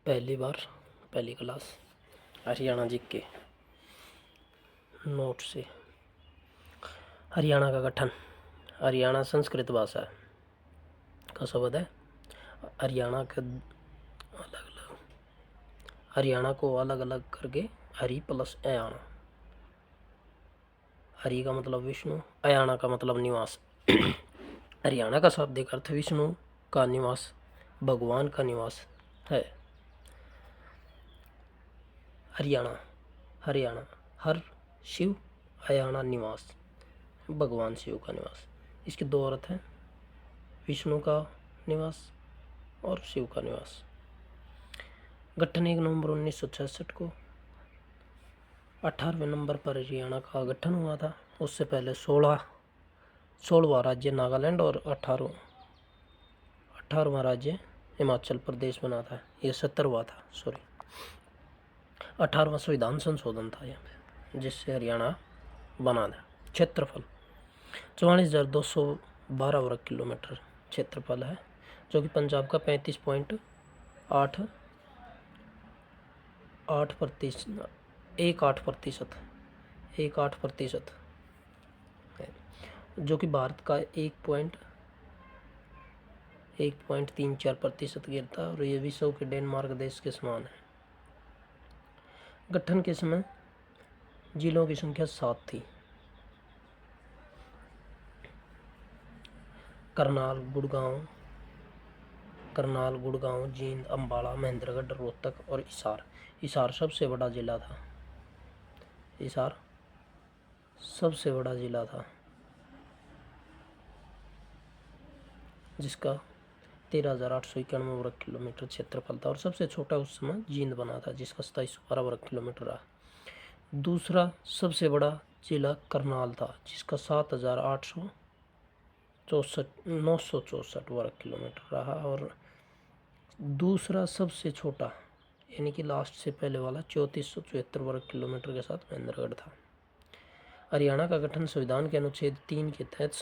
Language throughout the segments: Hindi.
पहली बार पहली क्लास हरियाणा जी के नोट से। हरियाणा का गठन। हरियाणा संस्कृत भाषा का शब्द है। हरियाणा के अलग अलग हरियाणा को अलग अलग करके हरि प्लस अयाना। हरि का मतलब विष्णु, अयाना का मतलब निवास। हरियाणा का शाब्दिक अर्थ विष्णु का निवास, भगवान का निवास है। हरियाणा हरियाणा हर शिव, अयाना निवास, भगवान शिव का निवास। इसके दो अर्थ हैं, विष्णु का निवास और शिव का निवास। गठन 1 नवंबर 1966 को 18वें नंबर पर हरियाणा का गठन हुआ था। उससे पहले 16वां राज्य नागालैंड और 18वां राज्य हिमाचल प्रदेश बना था। ये 17वां था, सॉरी 18वां संविधान संशोधन था यहाँ पे, जिससे हरियाणा बना था। क्षेत्रफल 44,212 वर्ग किलोमीटर क्षेत्रफल है, जो कि पंजाब का 35.8% है, जो कि भारत का 1.34% गिरता है, और ये विश्व के डेनमार्क देश के समान है। गठन के समय जिलों की संख्या 7 थी। करनाल, गुड़गांव, जींद, अम्बाला, महेंद्रगढ़, रोहतक और हिसार। हिसार सबसे बड़ा जिला था। जिसका 13,891 वर्ग किलोमीटर क्षेत्रफल था, और सबसे छोटा उस समय जींद बना था, जिसका 2712 वर्ग किलोमीटर रहा। दूसरा सबसे बड़ा जिला करनाल था, जिसका 7,964 वर्ग किलोमीटर रहा। और दूसरा सबसे छोटा, यानी कि लास्ट से पहले वाला, 3474 वर्ग किलोमीटर के साथ महेंद्रगढ़ था। हरियाणा का गठन संविधान के अनुच्छेद 3 के तहत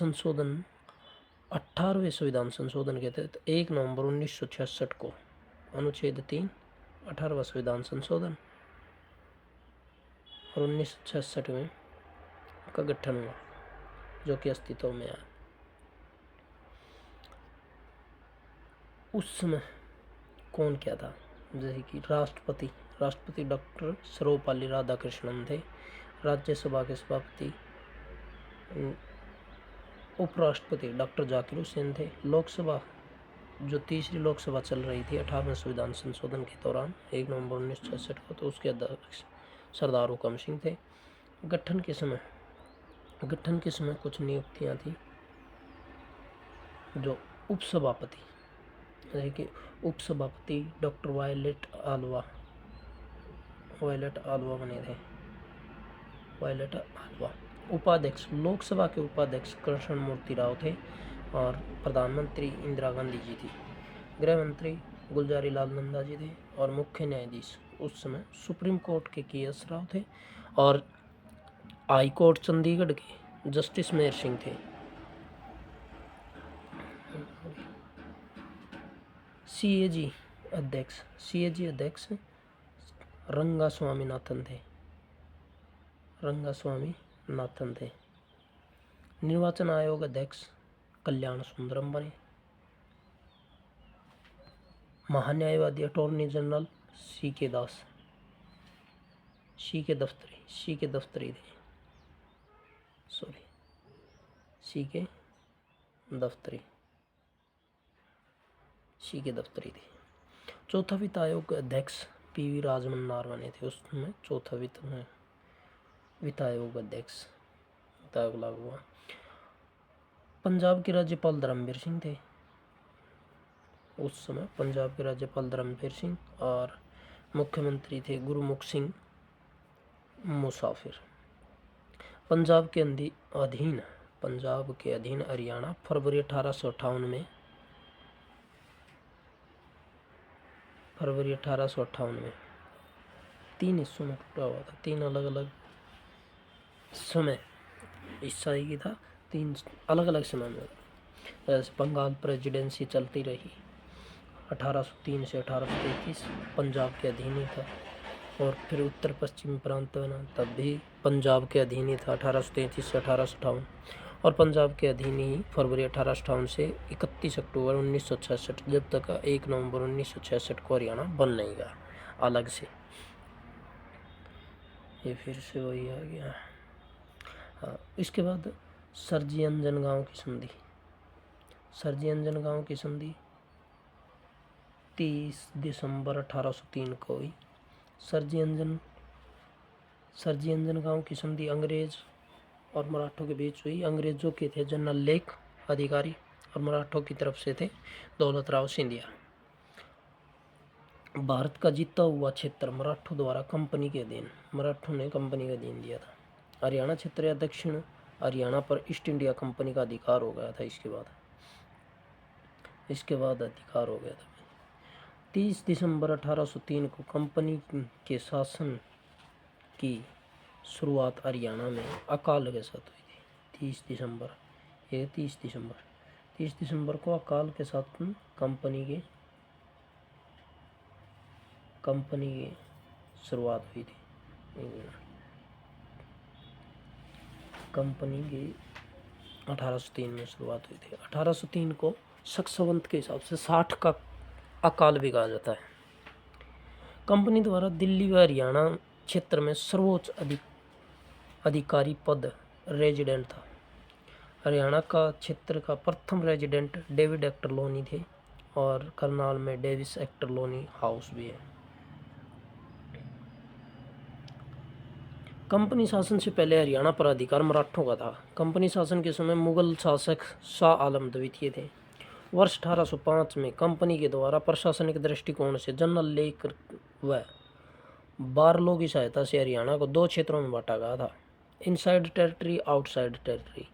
18वें संविधान संशोधन के तहत 1 नवंबर 1966 को अनुच्छेद 3 18वां संविधान संशोधन और 1966 में का गठन हुआ, जो कि अस्तित्व में आया। उस समय कौन क्या था, जैसे कि राष्ट्रपति डॉक्टर सर्वपल्ली राधाकृष्णन थे। राज्यसभा के सभापति उपराष्ट्रपति डॉक्टर जाकिर हुसैन थे। लोकसभा, जो तीसरी लोकसभा चल रही थी 18वें संविधान संशोधन के दौरान 1 नवंबर 1966 को, तो उसके अध्यक्ष सरदार हुकम सिंह थे। गठन के समय कुछ नियुक्तियां थी, जो उपसभापति, जैसे कि उपसभापति डॉक्टर वायलेट आलवा बने थे। उपाध्यक्ष, लोकसभा के उपाध्यक्ष कृष्ण मूर्ति राव थे, और प्रधानमंत्री इंदिरा गांधी जी थी। गृह मंत्री गुलजारी लाल नंदा जी थे, और मुख्य न्यायाधीश उस समय सुप्रीम कोर्ट के एस राव थे, और हाई कोर्ट चंडीगढ़ के जस्टिस मेहर सिंह थे। सीएजी अध्यक्ष रंगा स्वामीनाथन थे। निर्वाचन आयोग अध्यक्ष कल्याण सुंदरम बने। महान्यायवादी अटॉर्नी जनरल सी के दफ्तरी थे। चौथा वित्त आयोग अध्यक्ष पीवी राजमन्नार बने थे। उसमें चौथा वित्त आयोग अध्यक्ष लागू हुआ। पंजाब के राज्यपाल धर्मवीर सिंह थे उस समय, और मुख्यमंत्री थे गुरमुख सिंह मुसाफिर। पंजाब के अधीन हरियाणा फरवरी 1858 में 3 हिस्सों में टूटा हुआ था। 3 अलग अलग समय हिस्सा ही था, 3 अलग अलग समय में। जैसे बंगाल प्रेसिडेंसी चलती रही, 1803 से 1833 पंजाब के अधीन ही था। और फिर उत्तर पश्चिमी प्रांत बना, तब भी पंजाब के अधीन ही था 1833 से 1858, और पंजाब के अधीन ही फरवरी 1858 से 31 अक्टूबर 1966, जब तक 1 नवंबर 1966 को हरियाणा बन नहीं गया अलग से। ये फिर से वही आ गया। हाँ, इसके बाद सरजी अंजन गाँव की संधि। सरजी अंजन गाँव की संधि 30 दिसंबर 1803 को हुई। सरजी अंजन गाँव की संधि अंग्रेज और मराठों के बीच हुई। अंग्रेजों के थे जनरल लेक अधिकारी और मराठों की तरफ से थे दौलत राव सिंधिया। भारत का जीता हुआ क्षेत्र मराठों द्वारा कंपनी के अधीन, मराठों ने कंपनी का अधीन दिया था। हरियाणा क्षेत्र या दक्षिण हरियाणा पर ईस्ट इंडिया कंपनी का अधिकार हो गया था। इसके बाद अधिकार हो गया था। 30 दिसंबर 1803 को कंपनी के शासन की शुरुआत हरियाणा में अकाल के साथ हुई थी। 30 दिसंबर को अकाल के साथ कंपनी की शुरुआत हुई थी। कंपनी की 1803 में शुरुआत हुई थी। 1803 को सक्सवंत के हिसाब से 60 का अकाल भी कहा जाता है। कंपनी द्वारा दिल्ली व हरियाणा क्षेत्र में सर्वोच्च अधिकारी पद रेजिडेंट था। हरियाणा का क्षेत्र का प्रथम रेजिडेंट डेविड एक्टरलोनी थे और करनाल में डेविस एक्टरलोनी हाउस भी है। कंपनी शासन से पहले हरियाणा पर अधिकार मराठों का था। कंपनी शासन के समय मुगल शासक शाह आलम द्वितीय थे। वर्ष 1805 में कंपनी के द्वारा प्रशासनिक दृष्टिकोण से जनरल लेक व बारलो की सहायता से हरियाणा को 2 क्षेत्रों में बांटा गया था, inside territory, outside territory.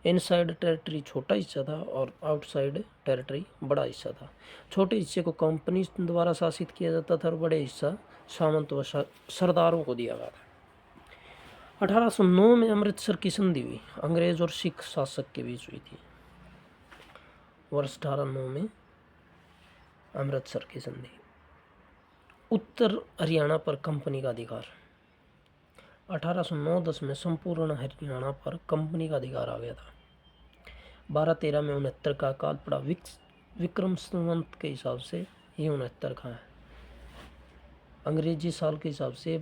Inside territory छोटा हिस्सा था और आउटसाइड टेरिटरी बड़ा हिस्सा था। छोटे हिस्से को कंपनी द्वारा शासित किया जाता था और बड़े हिस्सा सामंत व सरदारों को दिया गया था। 1809 में अमृतसर की संधि हुई, अंग्रेज और सिख शासक के बीच हुई थी। वर्ष 1809 में अमृतसर की संधि। उत्तर हरियाणा पर कंपनी का अधिकार। 1809-10 में संपूर्ण हरियाणा पर कंपनी का अधिकार आ गया था। 12-13 में 69 का अकाल पड़ा। विक्रम संवत के हिसाब से ये 69 का है। अंग्रेजी साल के हिसाब से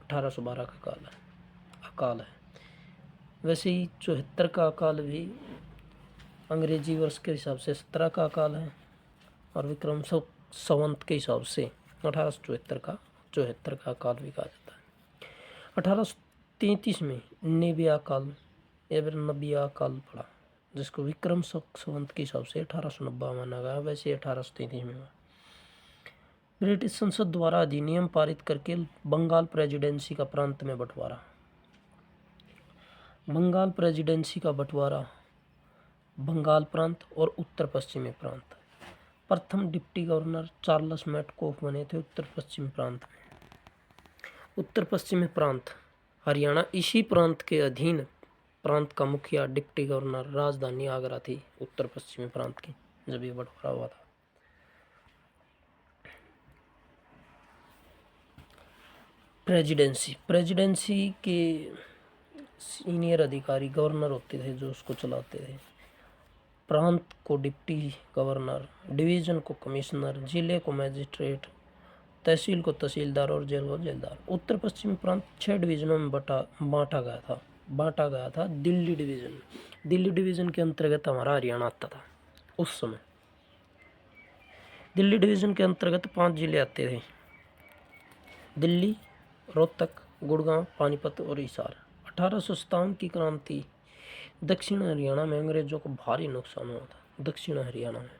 1812 का अकाल है। वैसे ही 74 का अकाल भी अंग्रेजी वर्ष के हिसाब से 17 का अकाल है और विक्रम संवत के हिसाब से 1874 का अकाल भी कहा जाता है। 1833 में नेबिया अकाल या फिर नबिया अकाल पड़ा, जिसको विक्रम संवत के हिसाब से 1890 माना गया, वैसे 1833 में हुआ। ब्रिटिश संसद द्वारा अधिनियम पारित करके बंगाल प्रेसिडेंसी का प्रांत में बंटवारा। बंगाल प्रेसिडेंसी का बंटवारा बंगाल प्रांत और उत्तर पश्चिमी प्रांत। प्रथम डिप्टी गवर्नर चार्ल्स मैटकॉफ बने थे उत्तर पश्चिमी प्रांत में। उत्तर पश्चिमी प्रांत हरियाणा इसी प्रांत के अधीन। प्रांत का मुखिया डिप्टी गवर्नर, राजधानी आगरा थी उत्तर पश्चिमी प्रांत की जब ये बंटवारा हुआ था। प्रेसिडेंसी के सीनियर अधिकारी गवर्नर होते थे जो उसको चलाते थे। प्रांत को डिप्टी गवर्नर, डिवीज़न को कमिश्नर, जिले को मजिस्ट्रेट, तहसील को तहसीलदार और जेल को जेलदार। उत्तर पश्चिमी प्रांत 6 डिवीज़नों में बांटा गया था। दिल्ली डिवीज़न के अंतर्गत हमारा हरियाणा आता था उस समय। दिल्ली डिवीज़न के अंतर्गत 5 जिले आते थे: दिल्ली, रोहतक, गुड़गांव, पानीपत और हिसार। 1857 की क्रांति। दक्षिण हरियाणा में अंग्रेजों को भारी नुकसान हुआ था। दक्षिण हरियाणा में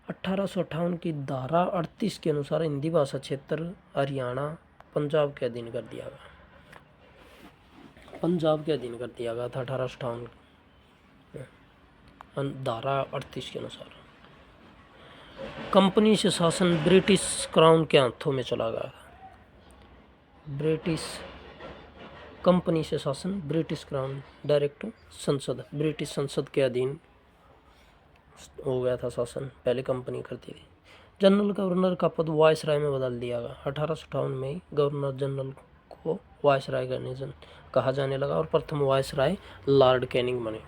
1858 की धारा 38 के अनुसार हिंदी भाषा क्षेत्र हरियाणा पंजाब के अधीन कर दिया गया। था 1858 धारा 38 के अनुसार। कंपनी से शासन ब्रिटिश क्राउन के हाथों में चला गया था। कंपनी से शासन ब्रिटिश क्राउन डायरेक्ट संसद, ब्रिटिश संसद के अधीन हो गया था शासन, पहले कंपनी करती थी। जनरल गवर्नर का पद वायसराय में बदल दिया गया। 1858 में ही गवर्नर जनरल को वायसराय कहा जाने लगा और प्रथम वायसराय लॉर्ड कैनिंग बने।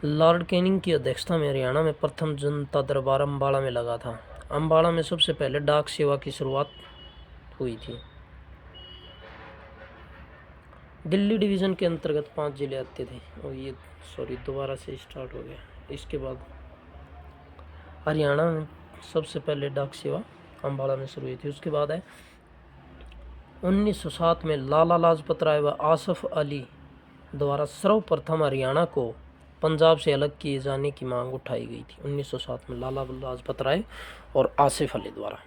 लॉर्ड कैनिंग की अध्यक्षता में हरियाणा में प्रथम जनता दरबार अम्बाड़ा में लगा था। अम्बाड़ा में सबसे पहले डाक सेवा की शुरुआत हुई थी। दिल्ली डिवीज़न के अंतर्गत 5 जिले आते थे और ये दोबारा से स्टार्ट हो गया। इसके बाद हरियाणा में सबसे पहले डाक सेवा अम्बाड़ा में शुरू हुई थी। उसके बाद है 1907 में लाला लाजपत राय व आसफ अली द्वारा सर्वप्रथम हरियाणा को पंजाब से अलग किए जाने की मांग उठाई गई थी। 1907 में लाला लाजपत राय और आसिफ अली द्वारा।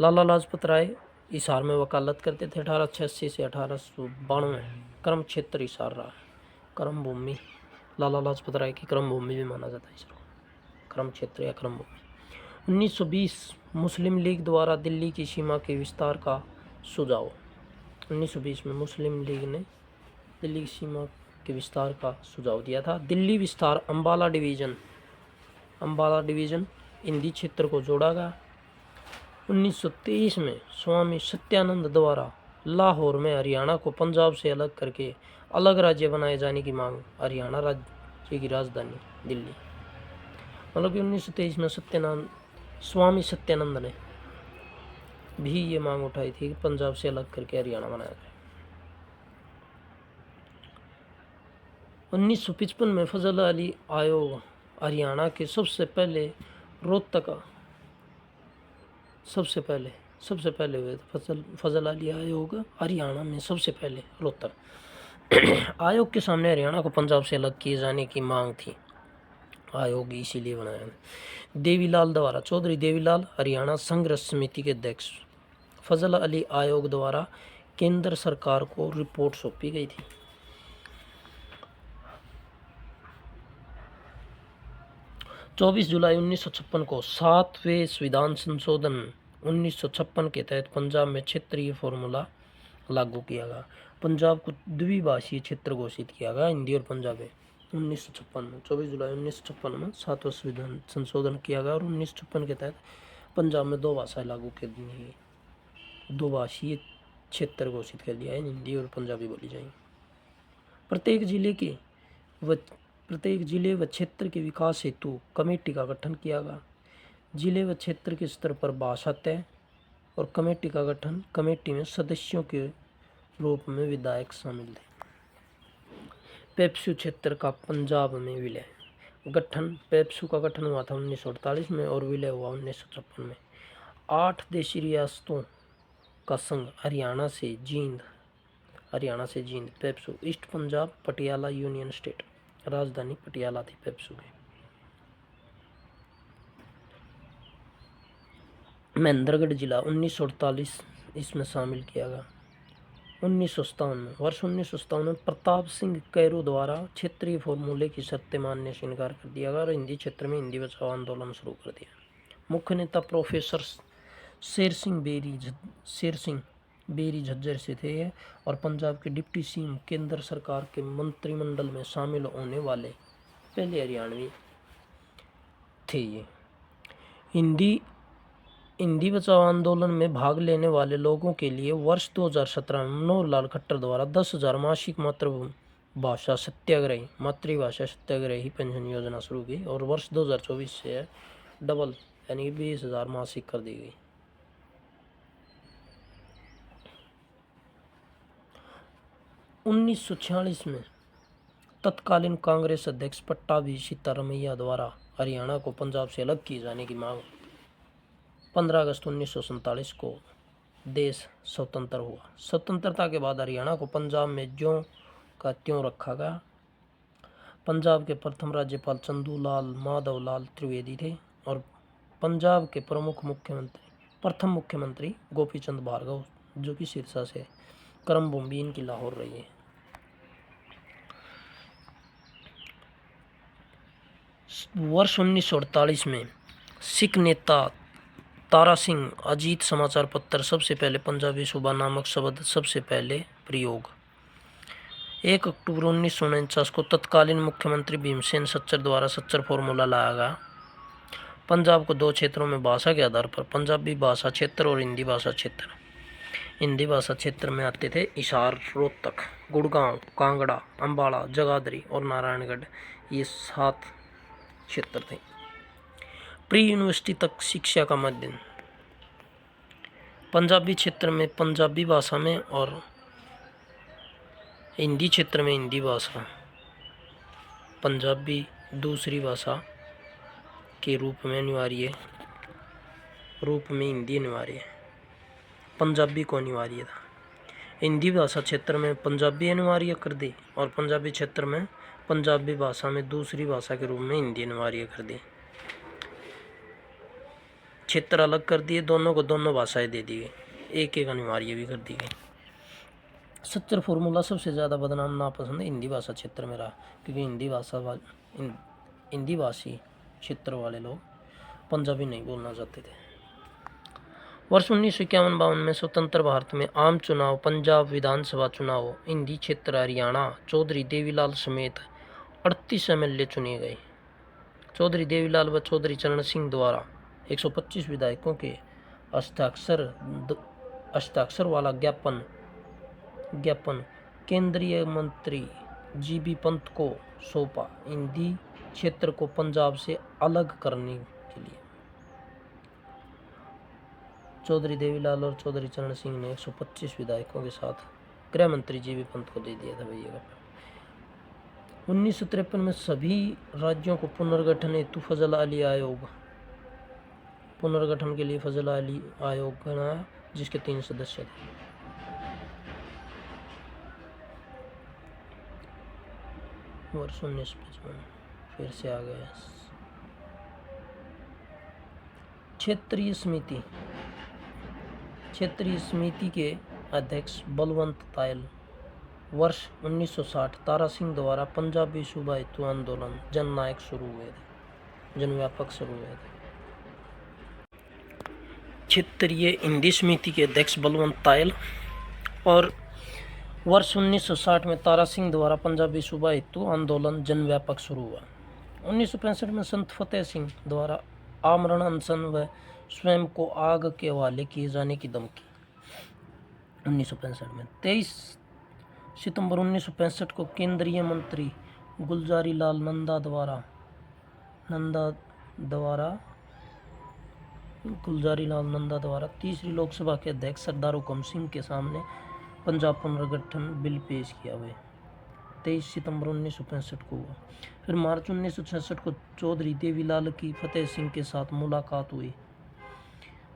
लाला लाजपत राय हिसार में वकालत करते थे। 1886 से 1892 कर्म क्षेत्र हिसार रहा। कर्म भूमि लाला लाजपत राय की कर्म भूमि भी माना जाता है इसको, कर्म क्षेत्र या कर्म भूमि। 1920 मुस्लिम लीग द्वारा दिल्ली की सीमा के विस्तार का सुझाव। 1920 में मुस्लिम लीग ने दिल्ली की सीमा के विस्तार का सुझाव दिया था। दिल्ली विस्तार अम्बाला डिवीज़न हिंदी क्षेत्र को जोड़ा गया। 1923 में स्वामी सत्यानंद द्वारा लाहौर में हरियाणा को पंजाब से अलग करके अलग राज्य बनाए जाने की मांग। हरियाणा राज्य की राजधानी दिल्ली, मतलब कि 1923 में स्वामी सत्यानंद ने भी ये मांग उठाई थी कि पंजाब से अलग करके हरियाणा बनाया जाए। 1955 में फजल अली आयोग हरियाणा के सबसे पहले हुए फजल अली आयोग हरियाणा में सबसे पहले रोहतक। आयोग के सामने हरियाणा को पंजाब से अलग किए जाने की मांग थी। आयोग इसीलिए बनाया। देवीलाल द्वारा, चौधरी देवीलाल हरियाणा संघर्ष समिति के अध्यक्ष। फजल अली आयोग द्वारा केंद्र सरकार को रिपोर्ट सौंपी गई थी। 24 जुलाई 1956 को 7वें संविधान संशोधन 1956 के तहत पंजाब में क्षेत्रीय फॉर्मूला लागू किया गया। पंजाब को द्विभाषीय क्षेत्र घोषित किया गया, हिंदी और पंजाबी। 1956 में 24 जुलाई 1956 में 7वां संविधान संशोधन किया गया और 1956 के तहत पंजाब में 2 भाषाएं लागू कर दी गई। 2 भाषीय क्षेत्र घोषित कर दिया है, हिंदी और पंजाबी बोली जाएगी। प्रत्येक जिले व क्षेत्र के विकास हेतु कमेटी का गठन किया गया। जिले व क्षेत्र के स्तर पर भाषा तय और कमेटी का गठन। कमेटी में सदस्यों के रूप में विधायक शामिल थे। पेप्सू क्षेत्र का पंजाब में विलय। गठन पेप्सू का गठन हुआ था 1948 में और विलय हुआ 1956 में। 8 देशी रियासतों का संघ हरियाणा से Jind PEPSU. East Punjab Patiala union state, राजधानी पटियाला थी पेप्सू की। महेंद्रगढ़ जिला 1948 इसमें शामिल किया गया। 1957 में प्रताप सिंह कैरो द्वारा क्षेत्रीय फॉर्मूले की शर्तें मानने से इनकार कर दिया गया और हिंदी क्षेत्र में हिंदी बचाओ आंदोलन शुरू कर दिया। मुख्य नेता प्रोफेसर शेर सिंह बेरी झज्जर से थे और पंजाब के डिप्टी सीएम केंद्र सरकार के मंत्रिमंडल में शामिल होने वाले पहले हरियाणवी थे। ये हिंदी बचाओ आंदोलन में भाग लेने वाले लोगों के लिए वर्ष 2017 में मनोहर खट्टर द्वारा 10,000 मासिक मातृभाषा सत्याग्रही पेंशन योजना शुरू की और वर्ष 2024 से डबल यानी 20,000 मासिक कर दी गई। (1946) में तत्कालीन कांग्रेस अध्यक्ष पट्टाभी सीतारमैया द्वारा हरियाणा को पंजाब से अलग किए जाने की मांग। 15 अगस्त 1947 को देश स्वतंत्र हुआ। स्वतंत्रता के बाद हरियाणा को पंजाब में ज्यों का त्यों रखा गया। पंजाब के प्रथम राज्यपाल चंदूलाल माधवलाल त्रिवेदी थे और पंजाब के प्रथम मुख्यमंत्री गोपीचंद भार्गव, जो कि सिरसा से कर्म भूमि इनकी लाहौर रही है। वर्ष 1948 में सिख नेता तारा सिंह अजीत समाचार पत्र सबसे पहले पंजाबी सूबा नामक शब्द सबसे पहले प्रयोग। 1 अक्टूबर 1949 को तत्कालीन मुख्यमंत्री भीमसेन सच्चर द्वारा सच्चर फॉर्मूला लाया गया। पंजाब को 2 क्षेत्रों में भाषा के आधार पर पंजाबी भाषा क्षेत्र और हिंदी भाषा क्षेत्र। हिंदी भाषा क्षेत्र में आते थे हिसार, रोहतक, गुड़गांव, कांगड़ा, अम्बाला, जगाधरी और नारायणगढ़। ये 7 क्षेत्र थे। प्री यूनिवर्सिटी तक शिक्षा का माध्यम पंजाबी क्षेत्र में पंजाबी भाषा में और हिंदी क्षेत्र में हिंदी भाषा, पंजाबी दूसरी भाषा के रूप में अनिवार्य रूप में हिंदी अनिवार्य, पंजाबी को अनिवार्य था। हिंदी भाषा क्षेत्र में पंजाबी अनिवार्य कर दी और पंजाबी क्षेत्र में पंजाबी भाषा में दूसरी भाषा के रूप में हिंदी अनिवार्य कर दी। क्षेत्र अलग कर दिए, दोनों को दोनों भाषाएं दे दी गई, एक एक अनिवार्य भी कर दी गई। सच्चर फॉर्मूला सबसे ज़्यादा बदनाम नापसंद हिंदी भाषा क्षेत्र में रहा, क्योंकि हिंदी भाषी क्षेत्र वाले लोग पंजाबी नहीं बोलना चाहते थे। वर्ष 1951-52 में स्वतंत्र भारत में आम चुनाव, पंजाब विधानसभा चुनाव, हिंदी क्षेत्र हरियाणा, चौधरी देवीलाल समेत 38 MLA चुने गए। चौधरी देवीलाल व चौधरी चरण सिंह द्वारा 125 विधायकों के हस्ताक्षर वाला ज्ञापन केंद्रीय मंत्री GB पंत को सौंपा, हिंदी क्षेत्र को पंजाब से अलग करने के लिए। चौधरी देवीलाल और चौधरी चरण सिंह ने 125 विधायकों के साथ गृह मंत्री GB पंत को दे दिया था भैया। 1953 में सभी राज्यों को पुनर्गठन हेतु पुनर्गठन के लिए फजल अली आयोग बनाया, जिसके 3 सदस्य थे। वर्ष 1955 फिर से आ गया। क्षेत्रीय समिति के अध्यक्ष बलवंत तायल वर्ष 1960 तारा सिंह द्वारा पंजाबी सूबा हेतु आंदोलन जनव्यापक शुरू हुए थे। क्षेत्रीय हिंदी समिति के अध्यक्ष बलवंत तायल और वर्ष 1960 में तारा सिंह द्वारा पंजाबी सूबा हेतु आंदोलन जनव्यापक शुरू हुआ। 1965 में संत फतेह सिंह द्वारा आमरण अनशन व स्वयं को आग के हवाले किए जाने की धमकी। 1965 में 23 सितंबर 1965 को केंद्रीय मंत्री गुलजारी लाल नंदा द्वारा तीसरी लोकसभा के अध्यक्ष सरदार हुकम सिंह के सामने पंजाब पुनर्गठन बिल पेश किया हुआ 23 सितंबर 1965 को हुआ। फिर मार्च 1966 को चौधरी देवीलाल की फतेह सिंह के साथ मुलाकात हुई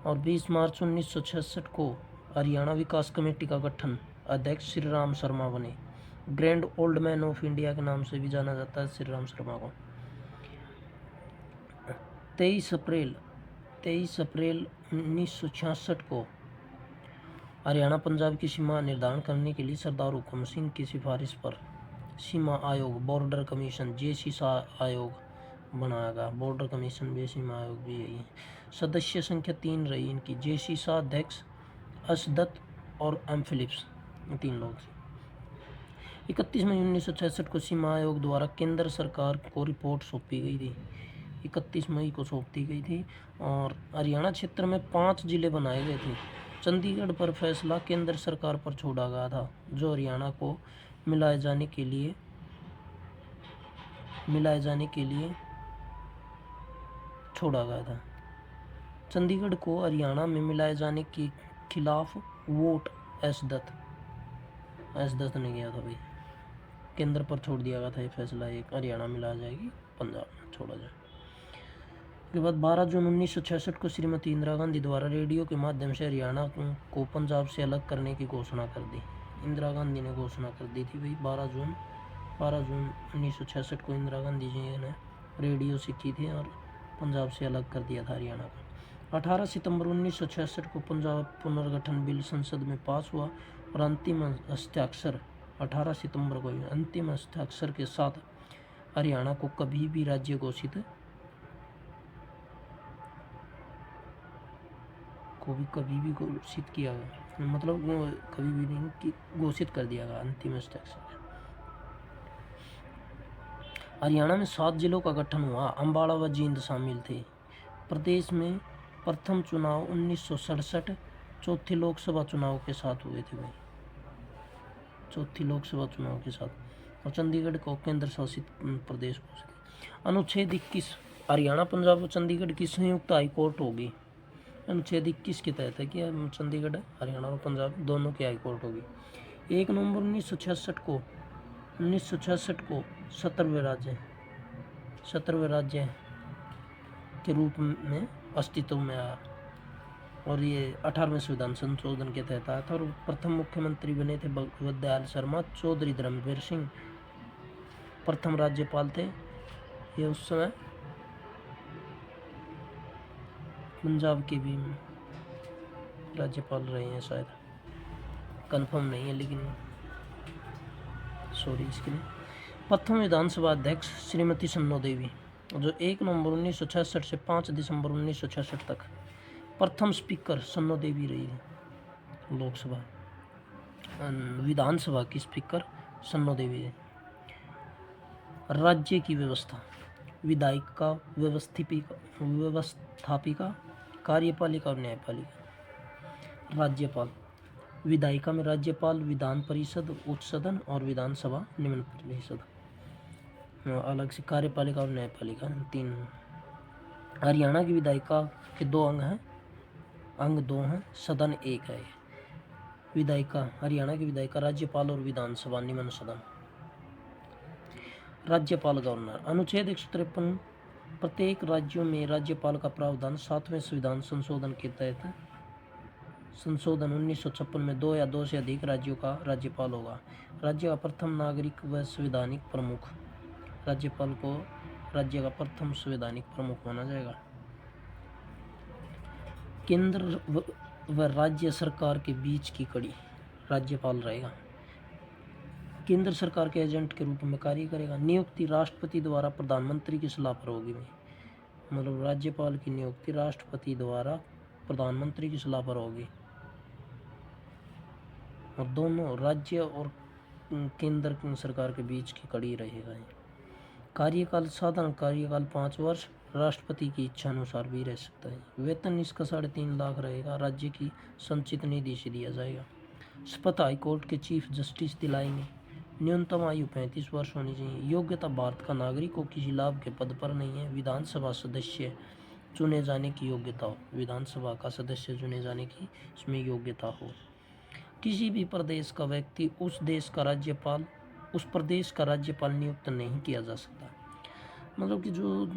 और 20 मार्च 1966 को हरियाणा विकास कमेटी का गठन, अध्यक्ष श्री राम शर्मा बने। Grand old man of India के नाम से भी जाना जाता है श्री राम शर्मा को। 23 अप्रैल 1966 को हरियाणा पंजाब की सीमा निर्धारण करने के लिए सरदार हुकम सिंह की सिफारिश पर सीमा आयोग बॉर्डर कमीशन जेसीसा आयोग बनाया गया। बॉर्डर कमीशन भी सीमा आयोग भी यही है। सदस्य संख्या 3 रही इनकी, जेसीसा अध्यक्ष असदत और एम फिलिप्स, 3 लोग। 31 मई 1966 को सीमा आयोग द्वारा केंद्र सरकार को रिपोर्ट सौंपी गई थी। 31 मई को सौंपी गई थी और हरियाणा क्षेत्र में 5 जिले बनाए गए थे। चंडीगढ़ पर फैसला केंद्र सरकार पर छोड़ा गया था, जो हरियाणा को मिलाए जाने के लिए छोड़ा गया था। चंडीगढ़ को हरियाणा में मिलाए जाने के खिलाफ वोट असदत ने किया था भाई। केंद्र पर छोड़ दिया गया था ये फैसला, एक हरियाणा मिला जाएगी, पंजाब में छोड़ा जाए। उसके बाद 12 जून 1966 को श्रीमती इंदिरा गांधी द्वारा रेडियो के माध्यम से हरियाणा को पंजाब से अलग करने की घोषणा कर दी। इंदिरा गांधी ने घोषणा कर दी थी भाई 12 जून 1966 को इंदिरा गांधी जी ने रेडियो से की थी और पंजाब से अलग कर दिया था हरियाणा को। 18 सितंबर 1966 को पंजाब पुनर्गठन बिल संसद में पास हुआ और अंतिम हस्ताक्षर 18 सितंबर को अंतिम हस्ताक्षर के साथ हरियाणा को कभी भी राज्य घोषित किया गया, मतलब कभी भी नहीं घोषित कर दिया गया अंतिम हस्ताक्षर। हरियाणा में 7 जिलों का गठन हुआ, अम्बाड़ा व जींद शामिल थे। प्रदेश में प्रथम चुनाव 1967 चौथी लोकसभा चुनाव के साथ हुए थे भाई, चौथी लोकसभा चुनाव के साथ। और चंडीगढ़ को केंद्र शासित प्रदेश घोषित। अनुच्छेद 21 हरियाणा, पंजाब और चंडीगढ़ की संयुक्त हाई कोर्ट होगी। अनुच्छेद 21 के तहत है कि चंडीगढ़, हरियाणा और पंजाब दोनों की हाई कोर्ट होगी। 1 नवंबर 1966 को 17वें राज्य के रूप में अस्तित्व में आया और ये 18वें संविधान संशोधन के तहत आया था। और प्रथम मुख्यमंत्री बने थे भगवत दयाल शर्मा। चौधरी धर्मवीर सिंह प्रथम राज्यपाल थे। ये उस समय पंजाब के भी राज्यपाल रहे हैं, शायद कंफर्म नहीं है, लेकिन सॉरी इसके लिए। प्रथम विधानसभा अध्यक्ष श्रीमती सन्नो देवी, जो 1 नवंबर 1966 से 5 दिसंबर 1966 तक। प्रथम स्पीकर सन्नो देवी रही है लोकसभा, विधानसभा की स्पीकर सन्नो देवी है। राज्य की व्यवस्था, विधायिका, व्यवस्थापिका, कार्यपालिका और न्यायपालिका। राज्यपाल, विधायिका में राज्यपाल, विधान परिषद उच्च सदन और विधानसभा निम्न परिषद अलग से। कार्यपालिका और न्यायपालिका 3। हरियाणा की विधायिका के 2 अंग हैं, अंग 2 हैं, सदन 1 है। विधायिका, हरियाणा की विधायिका, राज्यपाल और विधानसभा निम्न सदन। राज्यपाल गवर्नर, अनुच्छेद 153 प्रत्येक राज्यों में राज्यपाल का प्रावधान 7वें संविधान संशोधन के तहत संशोधन 1956 में 2 या 2 से अधिक राज्यों का राज्यपाल होगा। राज्य का प्रथम नागरिक व संवैधानिक प्रमुख, राज्यपाल को राज्य का प्रथम संवैधानिक प्रमुख माना जाएगा। केंद्र व राज्य सरकार के बीच की कड़ी, राज्यपाल रहेगा। केंद्र सरकार के एजेंट के रूप में कार्य करेगा। नियुक्ति राष्ट्रपति द्वारा प्रधानमंत्री की सलाह पर होगी। मतलब राज्यपाल की नियुक्ति राष्ट्रपति द्वारा प्रधानमंत्री की सलाह पर होगी। और दोनों राज्य और केंद्र सरकार के बीच की कड़ी रहेगा। कार्यकाल, साधारण कार्यकाल 5 वर्ष, राष्ट्रपति की इच्छा अनुसार भी रह सकता है। वेतन इसका 3.5 लाख रहेगा। राज्य की संचित निधि से दिया जाएगा। शपथ हाई कोर्ट के चीफ जस्टिस दिलाएंगे। न्यूनतम आयु 35 वर्ष होनी चाहिए। योग्यता, भारत का नागरिक हो, किसी लाभ के पद पर नहीं है। विधानसभा सदस्य चुने जाने की योग्यता हो, विधानसभा का सदस्य चुने जाने की इसमें योग्यता हो। किसी भी प्रदेश का व्यक्ति उस प्रदेश का राज्यपाल नियुक्त नहीं किया जा सकता। मतलब कि जो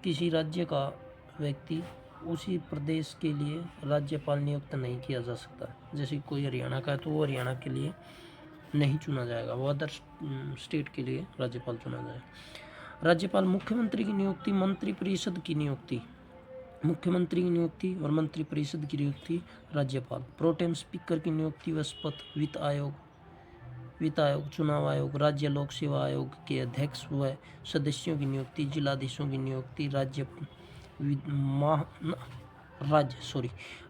किसी राज्य का व्यक्ति उसी प्रदेश के लिए राज्यपाल नियुक्त नहीं किया जा सकता। जैसे कोई हरियाणा का है तो वो हरियाणा के लिए नहीं चुना जाएगा, वो अदर स्टेट के लिए राज्यपाल चुना जाएगा। राज्यपाल, मुख्यमंत्री की नियुक्ति, मंत्रिपरिषद की नियुक्ति, मुख्यमंत्री की नियुक्ति और मंत्रिपरिषद की नियुक्ति राज्यपाल। प्रोटेम स्पीकर की नियुक्ति व शपथ। वित्त आयोग, चुनाव आयोग, राज्य लोक सेवा आयोग के अध्यक्ष व सदस्यों की नियुक्ति, जिलाधीशों की नियुक्ति,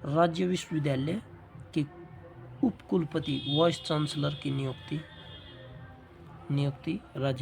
राज्य विश्वविद्यालय के उपकुलपति, वाइस चांसलर की नियुक्ति राज्य